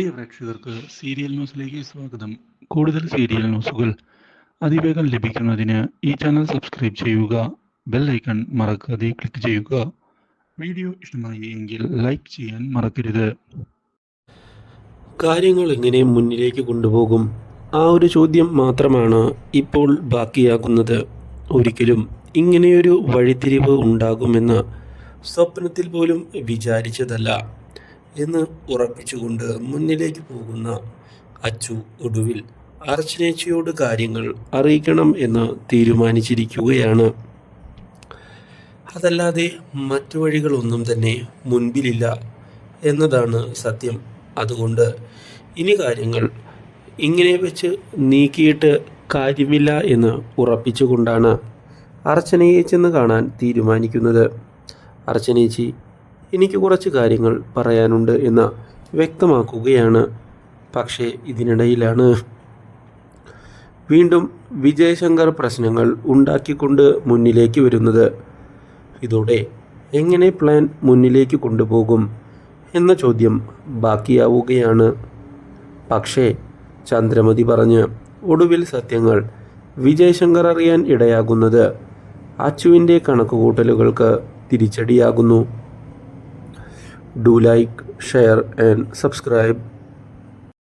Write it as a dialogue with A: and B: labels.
A: പ്രിയ പ്രേക്ഷകർക്ക് സീരിയൽ ന്യൂസിലേക്ക് സ്വാഗതം. കൂടുതൽ സീരിയൽ ന്യൂസുകൾ അതിവേഗം ലഭിക്കുന്നതിന് ഈ ചാനൽ സബ്സ്ക്രൈബ് ചെയ്യുക. ബെൽ ഐക്കൺ മറക്കാതെ ക്ലിക്ക് ചെയ്യുക. വീഡിയോ ഇഷ്ടമായി എങ്കിൽ ലൈക്ക് ചെയ്യാൻ മറക്കരുത്.
B: കാര്യങ്ങൾ എങ്ങനെ മുന്നിലേക്ക് കൊണ്ടുപോകും? ആ ഒരു ചോദ്യം മാത്രമാണ് ഇപ്പോൾ ബാക്കിയാകുന്നത്. ഒരിക്കലും ഇങ്ങനെയൊരു വഴിത്തിരിവ് ഉണ്ടാകുമെന്ന് സ്വപ്നത്തിൽ പോലും വിചാരിച്ചതല്ല എന്ന് ഉറപ്പിച്ചുകൊണ്ട് മുന്നിലേക്ക് പോകുന്ന അച്ചു ഒടുവിൽ അർച്ചനേച്ചിയോട് കാര്യങ്ങൾ അറിയിക്കണം എന്ന് തീരുമാനിച്ചിരിക്കുകയാണ്. അതല്ലാതെ മറ്റു വഴികളൊന്നും തന്നെ മുൻപിലില്ല എന്നതാണ് സത്യം. അതുകൊണ്ട് ഇനി കാര്യങ്ങൾ ഇങ്ങനെ വെച്ച് നീക്കിയിട്ട് കാര്യമില്ല എന്ന് ഉറപ്പിച്ചുകൊണ്ടാണ് അർച്ചനയെ ചെന്ന് കാണാൻ തീരുമാനിക്കുന്നത്. അർച്ചനേച്ചി എനിക്ക് കുറച്ച് കാര്യങ്ങൾ പറയാനുണ്ട് എന്ന് വ്യക്തമാക്കുകയാണ്. പക്ഷേ ഇതിനിടയിലാണ് വീണ്ടും വിജയശങ്കർ പ്രശ്നങ്ങൾ ഉണ്ടാക്കിക്കൊണ്ട് മുന്നിലേക്ക് വരുന്നത്. ഇതോടെ എങ്ങനെ പ്ലാൻ മുന്നിലേക്ക് കൊണ്ടുപോകും എന്ന ചോദ്യം ബാക്കിയാവുകയാണ്. പക്ഷേ ചന്ദ്രമതി പറഞ്ഞ് ഒടുവിൽ സത്യങ്ങൾ വിജയശങ്കർ അറിയാൻ ഇടയാകുന്നത് അച്ചുവിൻ്റെ കണക്കുകൂട്ടലുകൾക്ക് തിരിച്ചടിയാകുന്നു. Do like, share and subscribe.